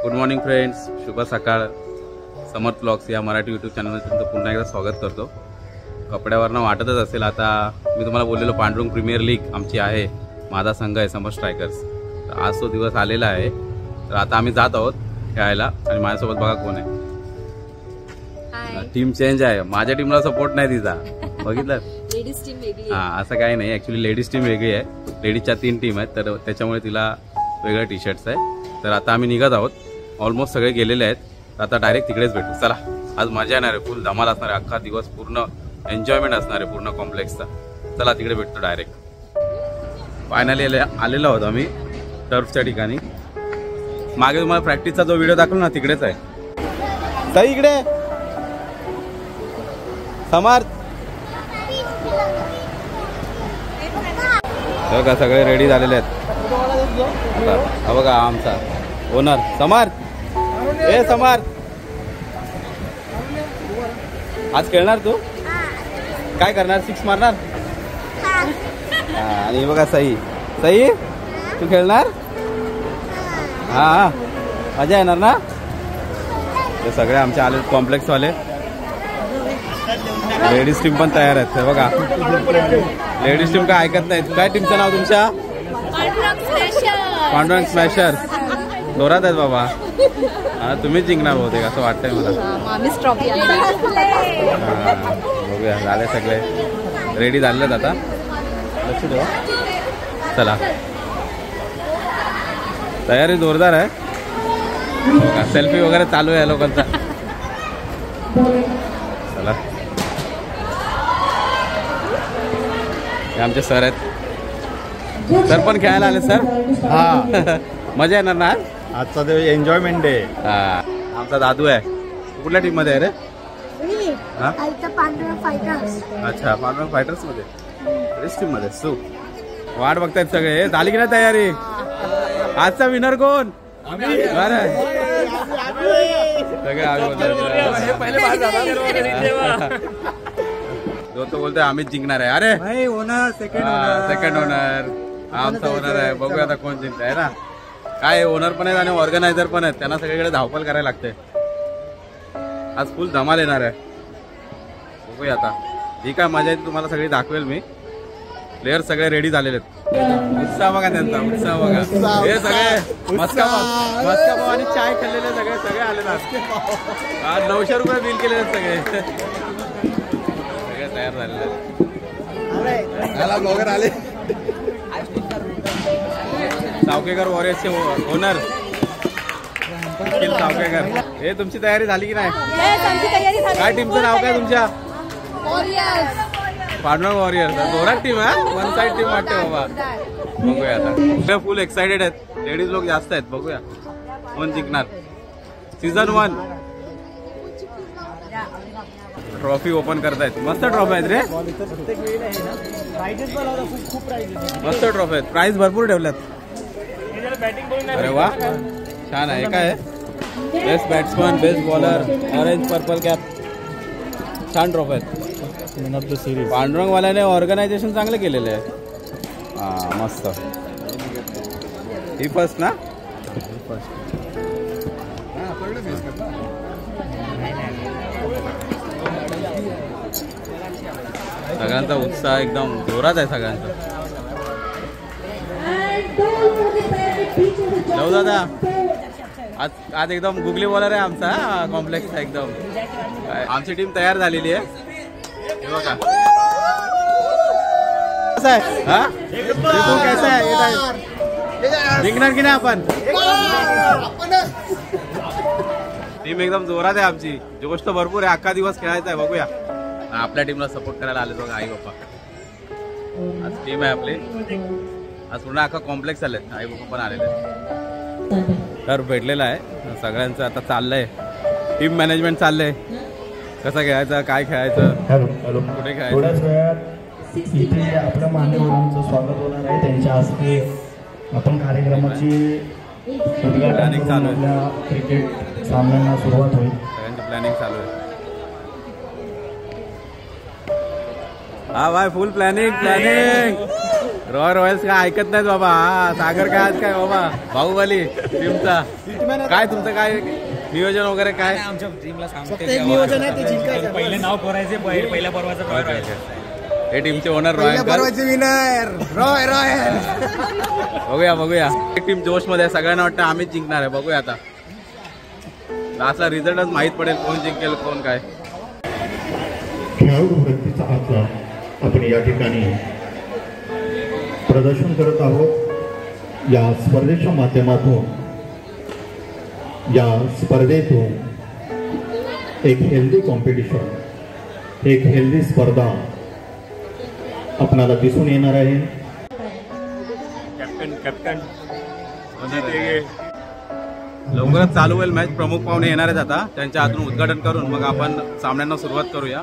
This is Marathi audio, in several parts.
गुड मॉर्निंग फ्रेंड्स, शुभ सकाळ. समर्थ व्लॉग्स या मराठी यूट्यूब चॅनलवर तुमचं पुन्हा एकदा स्वागत करतो. कपड्यावरनं वाटतच असेल, आता मी तुम्हाला बोललेलो पांडुरंग प्रीमियर लीग आमची आहे, माझा संघ आहे समर स्ट्रायकर्स. तर आज तो दिवस आलेला आहे. तर आता आम्ही जात आहोत खेळायला आणि माझ्यासोबत बघा कोण आहे. टीम चेंज आहे, माझ्या टीमला सपोर्ट नाही तिचा, बघितलं. लेडीज टीम वेगळी आहे. असं काही नाही, ऍक्च्युली लेडीज टीम वेगळी आहे. लेडीजच्या 3 टीम आहेत, तर त्याच्यामुळे तिला वेगळं टी शर्ट्स आहे. तर आता आम्ही निघत आहोत, ऑलमोस्ट सगळे गेलेले आहेत. तर आता डायरेक्ट तिकडेच भेटू. चला, आज मजा येणार आहे, फुल धमाल असणार आहे, अख्खा दिवस पूर्ण एन्जॉयमेंट असणार आहे पूर्ण कॉम्प्लेक्सचा. चला तिकडे भेटतो डायरेक्ट. फायनली आलेलो आहोत आम्ही टर्फच्या ठिकाणी. मागे तुम्हाला प्रॅक्टिसचा जो व्हिडिओ दाखवला ना, तिकडेच आहे. सई इकडे, समर्थ बघा सगळे रेडी झालेले आहेत. हा बघा आमचा ओनर समर्थ. ए समर्थ, आज खेळणार तू? काय करणार? 6 मारणार? आणि बघा सई, सई तू खेळणार? हा, मजा येणार ना? ते सगळे आमचे आले कॉम्प्लेक्स वाले. लेडीज टीम पण तयार आहेत बघा. लेडीज टीम काय ऐकत नाहीत. काय टीमचं नाव तुमच्या? पांडुरंग स्मॅशर्स. जोरात आहेत बाबा. हा, तुम्हीच जिंकणार होते असं वाटतंय मला. बघूया, झाले सगळे रेडी झालेत आता. लक्ष ठेवा. चला, तयारी जोरदार आहे. सेल्फी वगैरे चालू आहे लोकांचा. चला, हे आमचे सर आहेत. सर पण खेळायला आले सर. हा, मजा येणार ना आज? आजचा दिवस एन्जॉयमेंट डे. हा, आमचा दादू आहे. कुठल्या टीम मध्ये आहे रे? पांडुरंग फायटर्स. अच्छा, पांडुरंग फायटर्स मध्ये, रेस टीम मध्ये. सो वाट बघतायत सगळे. झाली की नाही तयारी? आजचा विनर कोण? सगळे जो तो बोलतोय आम्हीच जिंकणार आहे. अरे ओनर, सेकंड ओनर आमचा ओनर आहे. बघूया आता कोण जिंकत आहे ना. काय ओनर पण आहेत आणि ऑर्गनायझर पण आहेत, त्यांना सगळीकडे धावपळ करायला लागते. आज फुल धमाल येणार आहे. बघूया आता, जी काय मजा येते तुम्हाला सगळी दाखवेल मी. प्लेयर सगळे रेडी झालेले आहेत. उत्साह बघा त्यांचा, उत्साह बघा. हे सगळे मस्का आणि चाय खाल्लेले सगळे आले ना. आज 900 रुपये बिल केलेले सगळे तयार झालेले आले. सावकेकर वॉरियर्सचे ओनर सावकेकर. हे तुमची तयारी झाली की नाही? काय टीमचं नाव काय तुमच्या? पांडुरंग वॉरियर्स. जोरात टीम आहे, वन साइड टीम वाटते बाबा. बघूया आता, फुल एक्साइटेड आहेत. लेडीज लोक जास्त आहेत. बघूया कोण जिंकणार. सीझन 1 ट्रॉफी ओपन करतायत. मस्त ट्रॉफी आहेत रे, मस्त ट्रॉफी आहेत. प्राइस भरपूर ठेवल्यात. अरे वा, छान आहे. काय best batsman, best bowler, orange purple cap. छान ट्रॉफी आहेत. पांडुरंग वाल्याने ऑर्गनायझेशन चांगलं केलेलं आहे. हा, मस्त. ही फर्स्ट ना? सगळ्यांचा उत्साह एकदम जोरात आहे सगळ्यांचा. जाऊ दादा, आज एकदम गुगली बॉलर आहे आमचा कॉम्प्लेक्सचा एकदम. आमची टीम तयार झालेली आहे. बघा कसं आहे. हा, कैसा आहे? जिंकणार की नाही आपण? टीम एकदम जोरात आहे आमची. जोश तर भरपूर आहे, अख्खा दिवस खेळायचा आहे. बघूया, आपल्या टीमला सपोर्ट करायला आले बघा आई बाप्पा. आज टीम आहे आपली. आज पूर्ण अख्खा कॉम्प्लेक्स आले, आई बाप्पा पण आलेले. तर भेटलेला आहे सगळ्यांचं. आता चाललंय टीम मॅनेजमेंट चाललंय. कसं खेळायचं, काय खेळायचं, कुठे खेळायचं. इथे आपल्या मान्यवरांचं स्वागत होणार आहे. त्यांच्या हस्ते आपण कार्यक्रमाची प्लॅनिंग चालू आहे. क्रिकेट सामन्यांना सुरुवात होईल. सगळ्यांची प्लॅनिंग चालू आहे. हा भाई, फुल प्लॅनिंग. रॉयल्स काय ऐकत नाहीत बाबा. हा सागर काय आज काय बाबा बाहुबली टीमचा. काय तुमचं काय नियोजन वगैरे काय? आमच्या टीमला फक्त एक नियोजन आहे ते जिंकायचं. पहिले नाव पोरायचे पहिल्या पर्वाचं हे टीमचे ओनर रॉयल विनर रॉयल. बघूया एक टीम जोश मध्ये आहे. सगळ्यांना वाटतं आम्हीच जिंकणार आहे. बघूया आता लास्टला रिझल्टच माहित पडेल कोण जिंकेल कोण काय. खेळाडू वृत्तीचा आत्मा आपण या ठिकाणी प्रदर्शन करत आहोत. या स्पर्धेच्या माध्यमातून या स्पर्धेतून एक हेल्दी कॉम्पिटिशन, एक हेल्दी स्पर्धा आपणाला दिसून येणार आहे. कॅप्टन लवकरच चालू होईल मॅच. प्रमुख पाहुणे येणार आहेत आता. त्यांच्या हातून उद्घाटन करून मग आपण सामन्यांना सुरुवात करूया.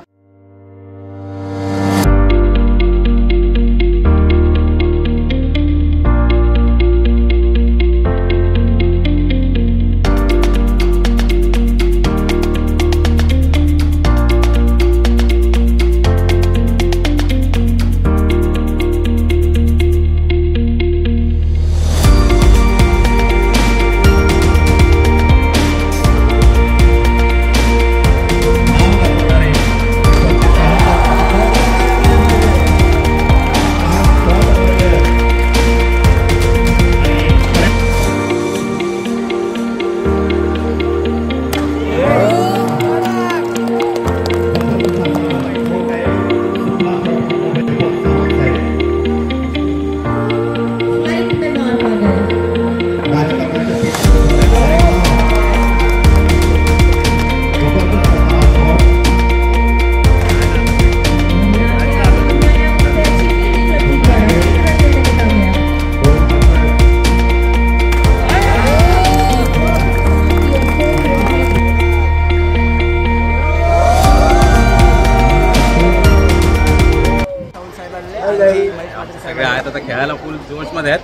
सगळे आहेत आता खेळायला फुल जोश मध्ये आहेत.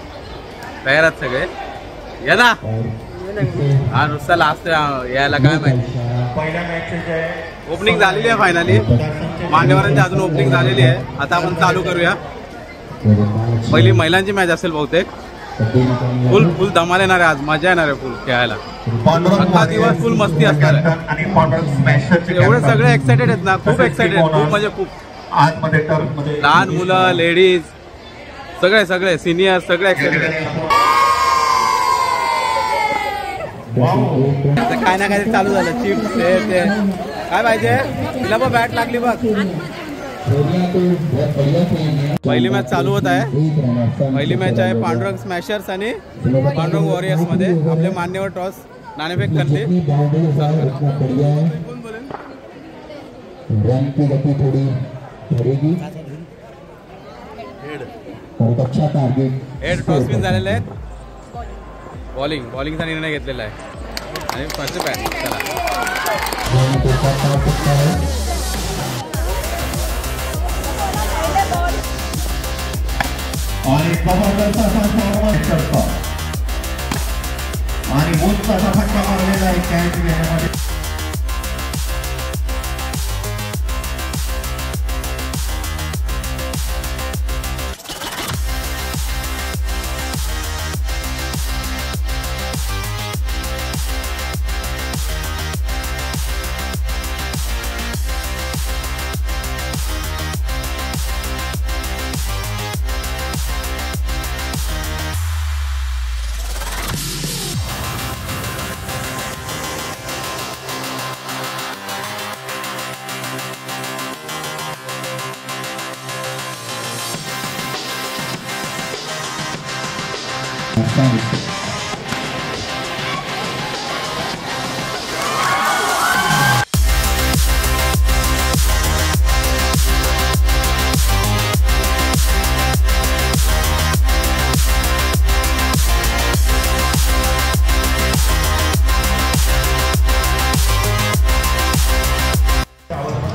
तयार आहेत सगळे. या ना. हा नुसता लास्ट यायला काय माहिती. ओपनिंग झालेली आहे फायनली. मान्यवरांची अजून ओपनिंग झालेली आहे. आता आपण चालू करूया. पहिली महिलांची मॅच असेल बहुतेक. फुल धमाल येणार आहे आज. मजा येणार आहे फुल खेळायला. अख्खा दिवस फुल मस्ती असणार आहे. एवढे सगळे एक्सायटेड आहेत ना. खूप एक्सायटेड आहेत. खूप म्हणजे खूप. लहान मुलं लेडीज सगळे सिनियर सगळे एक्सायटेड आहेत. काय ना काय चालू झालं. चिप्स हे ते काय पाहिजे. तिला बघ बॅट लागली बघ. पहिली मॅच चालू होत आहे. पहिली मॅच आहे पांडुरंग स्मॅशर्स आणि पांडुरंग वॉरियर्स मध्ये. आपले मान्यवर टॉस नाणेफेक करते. हेड टॉस विन झालेले आहेत. बॉलिंगचा निर्णय घेतलेला आहे. आणि फर्स्ट बॅट. चला आणि मोठा फटका मारलेला आहे कॅच घेण्यामध्ये.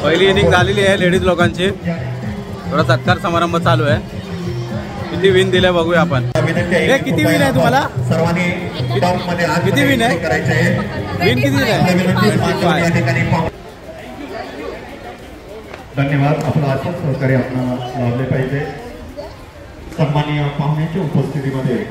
पहिली इनिंग झालेली आहे लेडीज लोकांची. थोडा सत्कार समारंभ चालू आहे. किती विन दिले बघूया आपण. हे किती विन आहे तुम्हाला. सर्वांनी किती विन आहे. विन किती आहे. धन्यवाद. आपलं असंच सहकार्य आपण लाभले पाहिजे. सन्माननीय पाहुण्यांच्या उपस्थितीमध्ये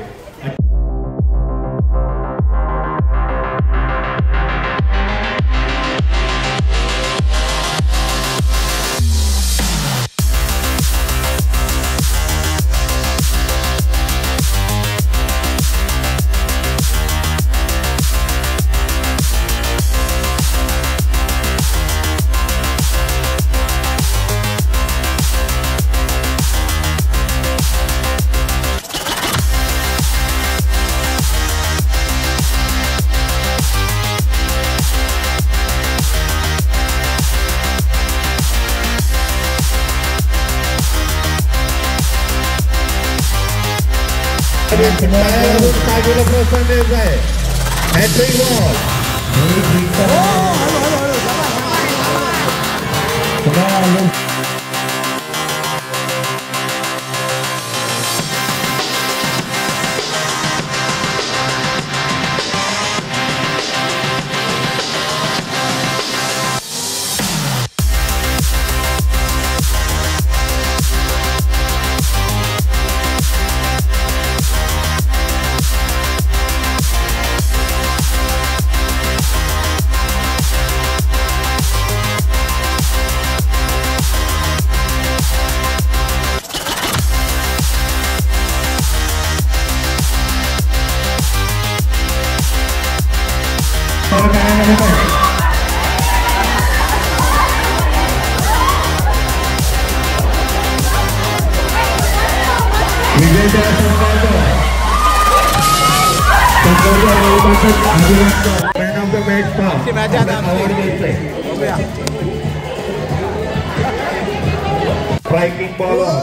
striking bowler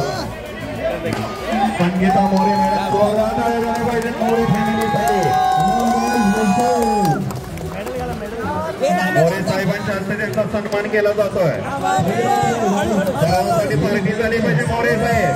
Sangeeta More madam More फॅमिलीसाठी मोरे साहेबांच्या हस्ते त्यांचा सन्मान केला जातोय. सर्वांसाठी पार्टी झाली पाहिजे मोरे साहेब.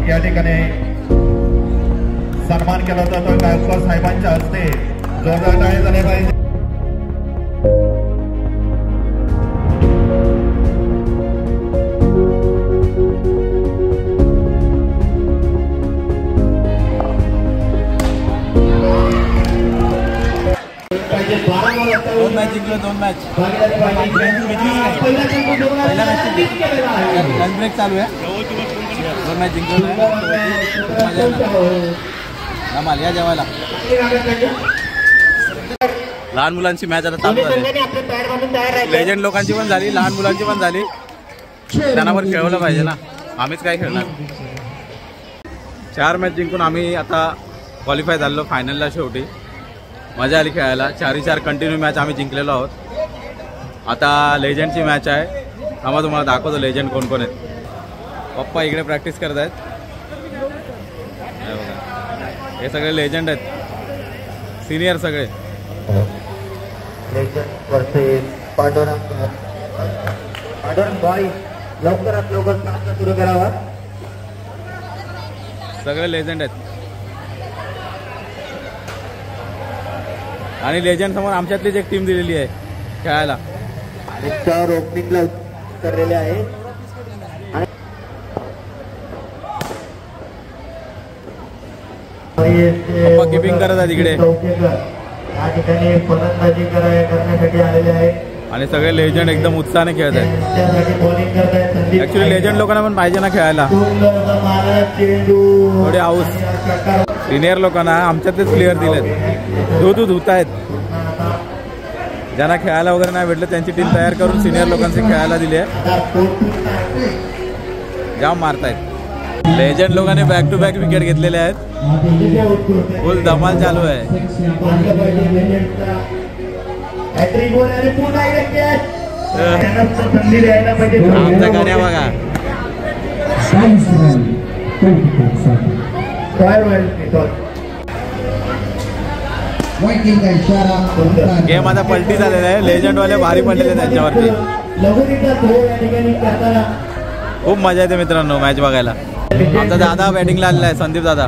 या ठिकाणी सन्मान केला जातो गायकवाड साहेबांच्या हस्ते. जोरदार टाळ्या झाल्या पाहिजे. दोन मॅच जिंकलो, 2 मॅच. लंच ब्रेक चालू आहे. 2 मॅच जिंकलो. या जेवायला. लहान मुलांची मॅच आता चालू झाली. लेजंड लोकांची पण झाली, लहान मुलांची पण झाली. त्यांना पण खेळवलं पाहिजे ना, आम्हीच काय खेळणार. 4 मॅच जिंकून आम्ही आता क्वालिफाय झालो फायनलला. शेवटी मजा आली खेळायला. 4 कंटिन्यू मॅच आम्ही जिंकलेलो आहोत. आता लेजंडची मॅच आहे. आम्हाला तुम्हाला दाखवतो लेजंड कोण कोण आहेत. पप्पा इकडे प्रॅक्टिस करत आहेत. हे सगळे लेजंड आहेत. सिनियर सगळे. पांडुरंग भाई लवकरात लवकर सामना सुरू करावा. सगळे लेजंड आहेत. आणि लेजंड समोर आमच्यातलीच एक टीम दिलेली आहे खेळायला. आणि 4 ओपनिंगला करलेले आहे. पप्पा किपिंग करत आहेत इकडे. या ठिकाणी फलंदाजी करण्यासाठी आलेले आहेत. आणि सगळे लेजंड एकदम उत्साहाने खेळत आहेत. त्यासाठी बॉलिंग करत आहेत संदीप. ऍक्च्युली लेजंड लोकांना पण पाहिजे ना खेळायला थोडे हाऊस. सिनियर लोकांना आमच्यातलेच प्लेयर दिलेत. धुत आहेत. ज्यांना खेळायला वगैरे नाही भेटलं त्यांची टीम तयार करून सिनियर लोकांची खेळायला दिली आहे. जाम मारतायत. लेजंड लोकांनी बॅक टू बॅक विकेट घेतलेले आहेत. फुल धमाल चालू आहे. आमचा गाण्या बघा. गेम आता पलटी झालेला आहे. लेजंड वाले भारी पडलेले त्यांच्यावरती. खूप मजा येते मित्रांनो मॅच बघायला. आमचा दादा बॅटिंगला आलेला आहे संदीप दादा.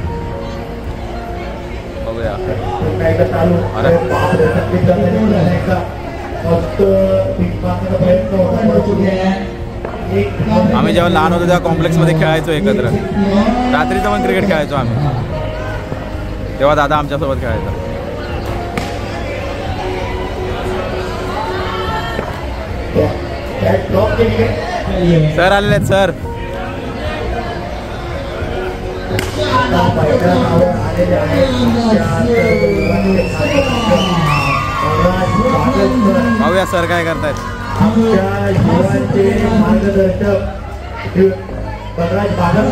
बघूया. अरे आम्ही जेव्हा लहान होतो तेव्हा कॉम्प्लेक्स मध्ये खेळायचो एकत्र. रात्रीचं पण क्रिकेट खेळायचो आम्ही. तेव्हा दादा आमच्यासोबत खेळायचा. सर आलेले आहेत सर. पाहूया सर काय करतायत. आमच्या युवांचे मार्गदर्शक बलराज बागल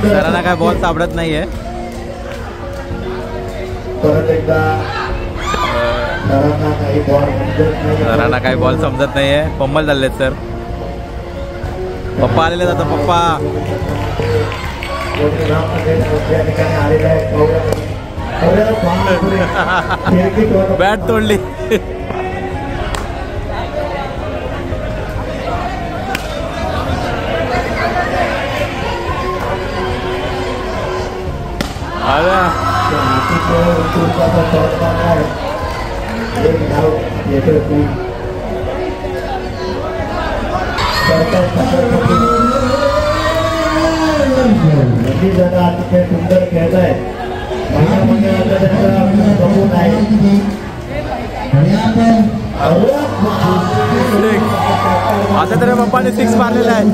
सरांना काय बॉल सापडत नाहीये. परत एकदा सरांना काही बॉल समजत नाहीये. पंबल झालेत सर. पप्पा आलेले आता. पप्पा बॅट तोडली. सुंदर खेळत आहे. आता तरी पप्पाने 6 मारलेला आहे.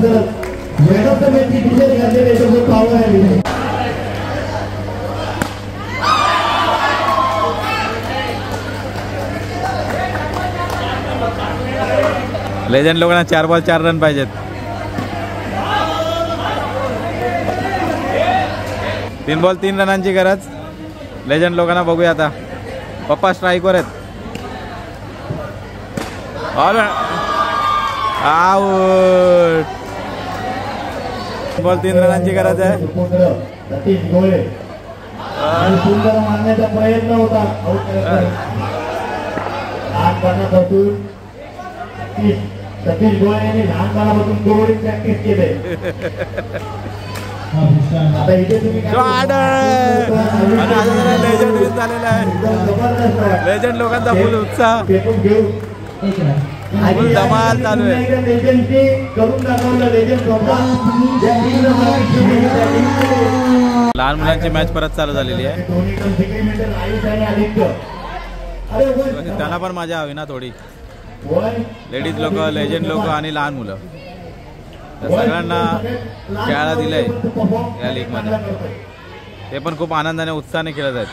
लेजंड लोकांना 4 बॉल 4 रन पाहिजेत. तीन बॉल 3 रनांची गरज लेजंड लोकांना. बघूया आता. पप्पा स्ट्राईकवर आहेत. आउट. बॉल 3 रनांची गरज आहे. सतीश गोळे सुंदर मारण्याचा प्रयत्न होता. लहानपणापासून सतीश गोळे यांनी लहानपणापासून गोळी प्रॅक्टिस केले. आता इथे तुम्ही लेजंड विन झालेला आहे. लेजंड लोकांचा फुल उत्साह. फुल धमाल चालू आहे. करून दाखवलं लेजंड. लहान मुलांची मॅच परत चालू झालेली आहे. त्यांना पण मजा हवी ना थोडी. लेडीज लोक, लेजंड लोक आणि लहान मुलं सगळ्यांना खेळायला दिलंय या लीग मध्ये. ते पण खूप आनंदाने उत्साहाने खेळत आहेत.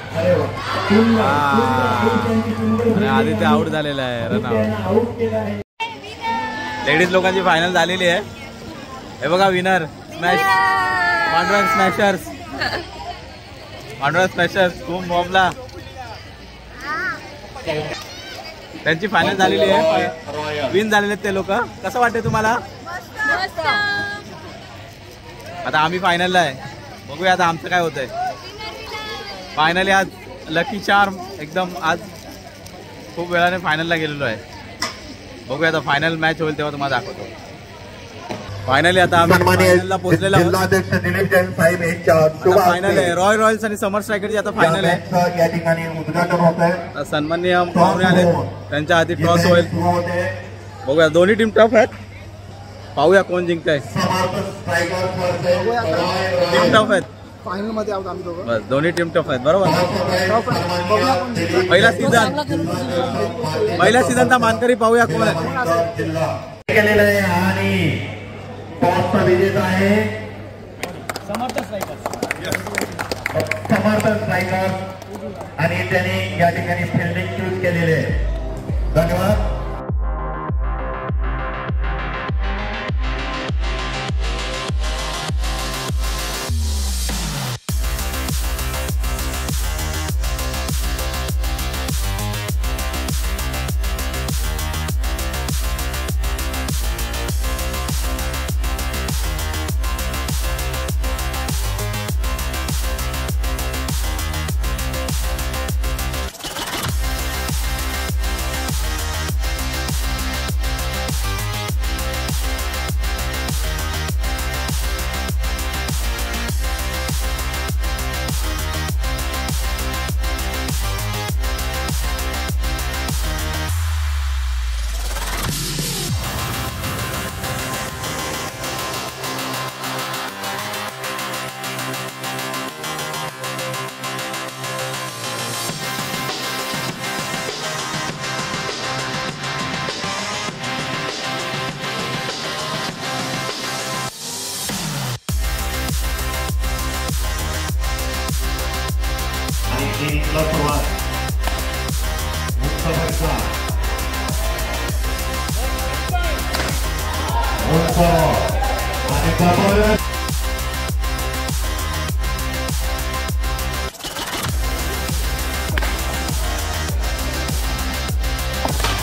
आणि आधी ते आउट झालेलं आहे रन आउट. लेडीज लोकांची फायनल झालेली आहे. हे बघा winner smash Pandurang smashers. Pandurang special खूप बॉम्बला. त्यांची फायनल झालेली आहे, विन झालेले आहेत ते लोक. कसं वाटते तुम्हाला? आता आम्ही फायनलला आहे, बघूया आता आमचं काय होतंय. फायनली आज लकी चार्म एकदम आज खूप वेळाने फायनलला गेलेलो आहे. बघूया आता फायनल मॅच होईल तेव्हा तुम्हाला दाखवतो. फायनली आता आम्ही फायनलला पोहोचलेलो आहोत. जिल्हाध्यक्ष दिलीप जैन साहेब यांच्या शुभ फायनल आहे रॉयल रॉयल्स आणि समर स्ट्रायकरची आता फायनल आहे. हस्ते या ठिकाणी उद्घाटन होत आहे. सन्माननीय पाहुणे आले, त्यांच्या हाती टॉस होईल. बघूया दोन्ही टीम टफ आहेत, पाहूया कोण जिंकताय. टीम टफ आहेत फायनल मध्ये आहोत आम्ही दोघं. बस, दोन्ही टीम टफ आहेत बरोबर. पहिला सीझनचा मानकरी पाहूया कोण आहे. केलेलं आहे आणि टॉसचा विजेता आहे समर्थ स्ट्रायकर. समर्थ स्ट्रायकर आणि त्यांनी या ठिकाणी फिल्डिंग चूज केलेले आहे. धन्यवाद.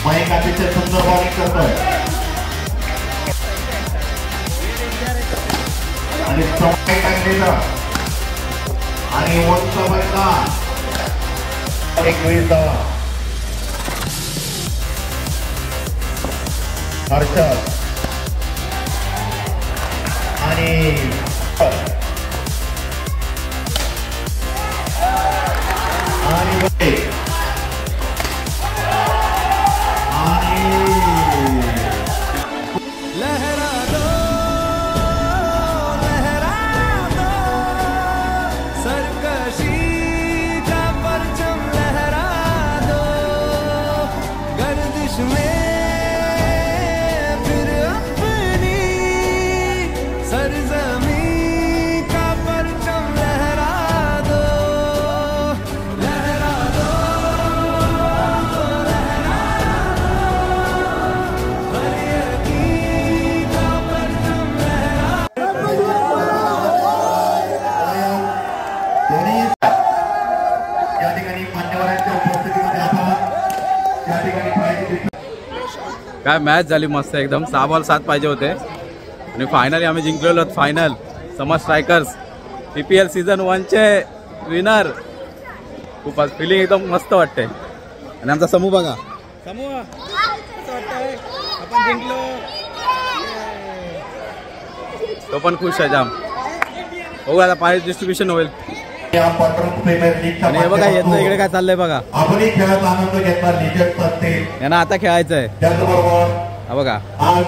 मयंक अतिशय सुंदर बॉलिंग करतोय आणि समय टाकलेलं आणि उंच बरका 21 धावा. हर्षद आणि काय मॅच झाली मस्त एकदम. 6 बॉल 7 पाहिजे होते आणि फायनली आम्ही जिंकलेलो आहोत. फायनल समर स्ट्रायकर्स PPL सीझन 1चे विनर. खूप आज फिलिंग एकदम मस्त वाटते. आणि आमचा समूह बघा, समूह कसं वाटतंय आपण जिंकलो. तो पण खुश आहे जाम. बघू आता प्राइज डिस्ट्रीब्युशन होईल. आणि हे बघा यांचं इकडे काय चाललंय बघा. आपणही खेळाचा आनंद घेतला निजत असते. यांना आता खेळायचंय. त्याचबरोबर हा बघा आज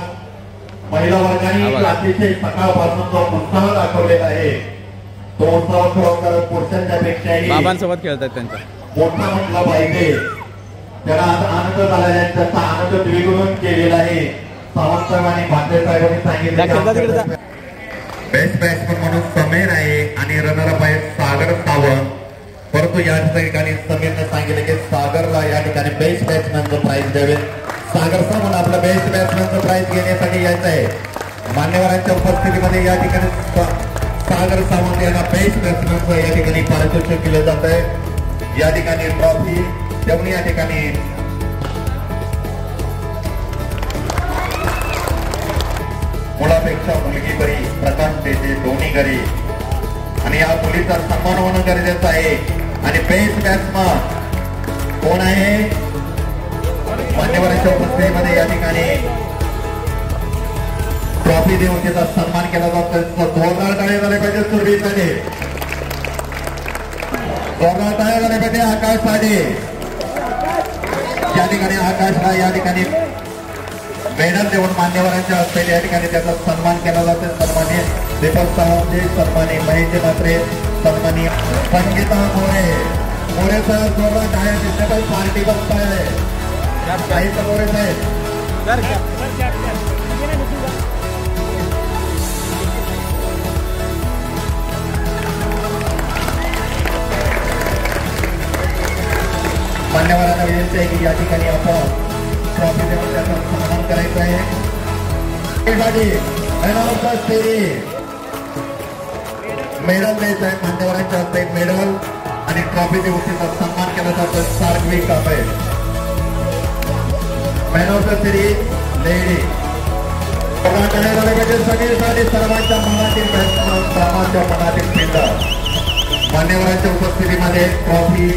महिला वर्गाने अतिशय सकाळपासून जो उत्साह दाखवलेला आहे तो उत्साह खरोखर पुरुषांच्या पेक्षाही बाबांसोबत खेळतात त्यांचा मोठा म्हटला पाहिजे. त्यांना आता आनंद झाला आहे. त्याचा आनंद द्विगुणन केलेला आहे. सावंत साहेब आणि भांडे साहेबांनी सांगितलं बेस्ट बॅट्समन म्हणून समीर आहे आणि रनरअप आहे सागर सावंत. परंतु या ठिकाणी समीरने सांगितले की सागरला या ठिकाणी बेस्ट बॅट्समॅनचं प्राइज द्यावे. सागर सावंत आपलं बेस्ट बॅट्समॅनचं प्राइज घेण्यासाठी यायचं आहे. मान्यवरांच्या उपस्थितीमध्ये या ठिकाणी सागर सावंत यांना बेस्ट बॅट्समॅनचं या ठिकाणी पारितोषिक दिलं जात आहे. या ठिकाणी ट्रॉफी देऊन या ठिकाणी मुलापेक्षा मुलगी बरी प्रकाश देते दोन्ही घरी आणि या मुलीचा सन्मान होणं गरजेचं आहे. आणि बेस्ट बॅट्समन कोण आहे मान्यवरांच्या उपस्थितीमध्ये या ठिकाणी ट्रॉफी देऊन त्याचा सन्मान केला जातो. जोरदार टाळ्या झाल्या पाहिजे सुरभीसाठी, जोरदार टाळ्या झाल्या पाहिजे आकाशसाठी. या ठिकाणी आकाशला या ठिकाणी मेडल देऊन मान्यवरांच्या हस्ते या ठिकाणी त्याचा सन्मान केला जातो. सन्मानी दीपक सावंत, सन्मानी महेश मात्रे, सन्मानी संगीता मोरे. मोरे साहेब जोरदार टाळ्या दिसल्या पाहिजे. पार्टी बघताय काही मोरे साहेब. मान्यवरांना विनंती आहे की या ठिकाणी आपण ट्रॉफी देऊन त्याचा सन्मान करायचा आहे. मेडल द्यायचं आहे मान्यवरांच्या हस्ते. मेडल आणि ट्रॉफी देऊन त्याचा सन्मान केला जातो. सार्वजनिक काम आहे. Man of the series lady सगळीसाठी सर्वांच्या मनातील सर्वांच्या मनातील फिल्डर मान्यवरांच्या उपस्थितीमध्ये ट्रॉफी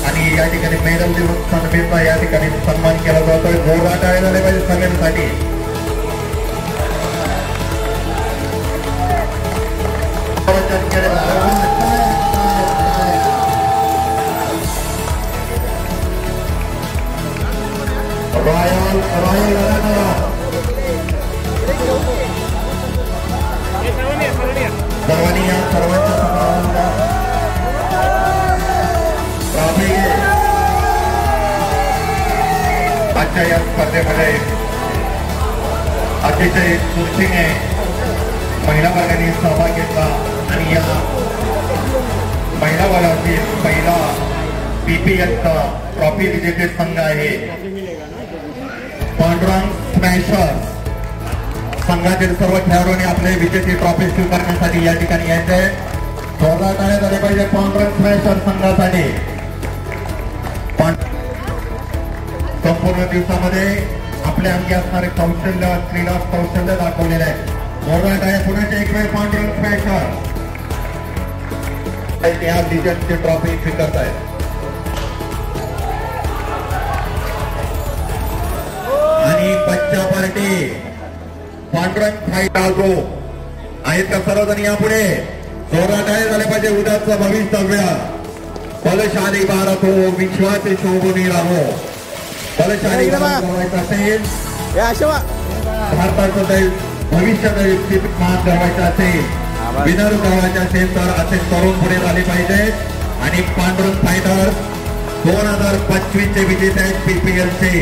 आणि या ठिकाणी मेडल देऊन सन्मानचा या ठिकाणी सन्मान केला जातोय. जोरदार टाळ्या झाल्या पाहिजे सगळ्यांसाठी. रॉयल सर्वांनी या सर्वांच्या सन्मानाचा ट्रॉफी आजच्या या स्पर्धेमध्ये अतिशय चुरशीने महिला वर्गाने सहभाग घेतला आणि या महिला वर्गातील पहिला PPLचा ट्रॉफी विजेते संघ आहे पांडुरंग स्मॅशर्स. संघातील सर्व खेळाडूंनी आपले विजेती ट्रॉफी स्वीकारण्यासाठी या ठिकाणी यायचे. जोरदार टाळ्या झाल्या पाहिजे पांडुरंग स्मॅशर्स संघासाठी. संपूर्ण दिवसामध्ये आपल्या अंगी असणारे कौशल्य क्रीडा कौशल्य दाखवलेले आहे. जोरदार टाळ्या पुण्याचे एक वेळ पांडुरंग स्मॅशर्स या लिजंडची ट्रॉफी स्वीकारत आहेत. आणि बच्चा पार्टी पांडुरंग फायदा आहेत का सर्वजण यापुढे. जोरदार टाळ्या झाल्या पाहिजे. उद्याचं भवितव्य बलशाली भारत हो विश्वाचे शोभून राहो. बलशाली बनवायचं असेल भारताचं भविष्य मान ठरवायचं असेल विनर ठरवायचे असेल तर असे तरुण पुढे झाले पाहिजे. आणि पांडुरंग फायटर्स 2025 चे विजेते आहेत PPLचे.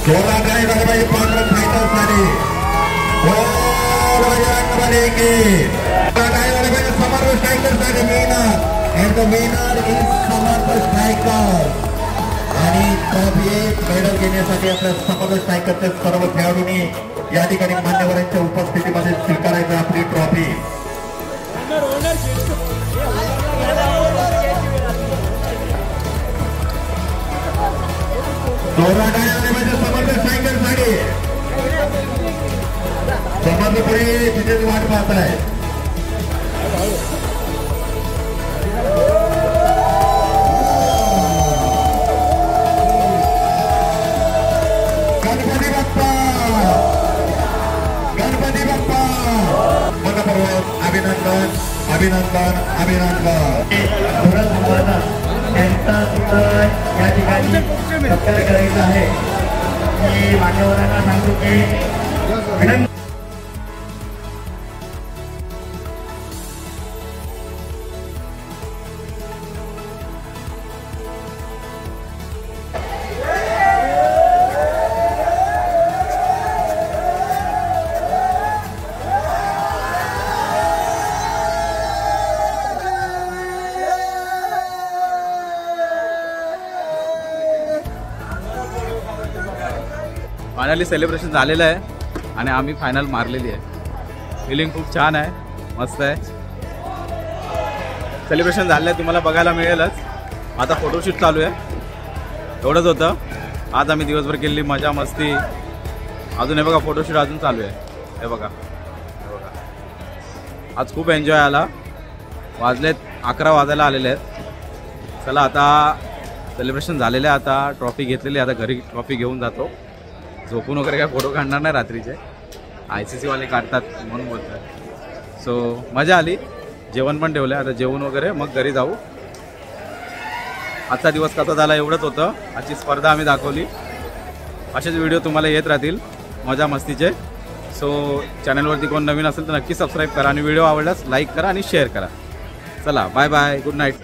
जोरदार टाळ्या झाल्या पाहिजे पांडुरंग फायटर्स साठी. समर्थ स्ट्रायकर साठी winner and the winner is Samarth striker. आणि ट्रॉफी मेडल घेण्यासाठी आपल्या समर्थ स्ट्रायकरच्या सर्व खेळाडूंनी या ठिकाणी मान्यवरांच्या उपस्थितीमध्ये स्वीकारायचं आपली ट्रॉफी. जोरदार टाळ्या झाल्या पाहिजे समर्थ स्ट्रायकर साठी. समर्थ पुढे तिथेच वाट पाहत आहे. गणपती बाप्पा गणपती बाप्पा मनपूर्वक अभिनंदन अभिनंदन अभिनंदन. त्यांचा सुद्धा या ठिकाणी सत्कार करायचा आहे. मी मान्यवरांना सांगतो की विनंती फायनली सेलिब्रेशन झालेलं आहे आणि आम्ही फायनल मारलेली आहे. फिलिंग खूप छान आहे. मस्त आहे. सेलिब्रेशन झालं आहे तुम्हाला बघायला मिळेलच. आता फोटोशूट चालू आहे. एवढंच होतं. आज आम्ही दिवसभर केलेली मजा मस्ती. अजून हे बघा फोटोशूट अजून चालू आहे. हे बघा आज खूप एन्जॉय आला. वाजलेत 11 वाजायला आलेले आहेत. चला आता सेलिब्रेशन झालेलं आहे. आता ट्रॉफी घेतलेली आता घरी ट्रॉफी घेऊन जातो. झोपून वगैरे काय फोटो काढणार नाही रात्रीचे. ICC वाले काढतात म्हणून बोलतात. सो मजा आली. जेवण पण ठेवलं. आता जेवण वगैरे मग घरी जाऊ. आजचा दिवस कसा झाला एवढंच होतं. आजची स्पर्धा आम्ही दाखवली. असेच व्हिडिओ तुम्हाला येत राहतील मजा मस्तीचे. सो चॅनलवरती कोण नवीन असेल तर नक्की सबस्क्राईब करा आणि व्हिडिओ आवडल्यास लाईक करा आणि शेअर करा. चला बाय बाय. Good night.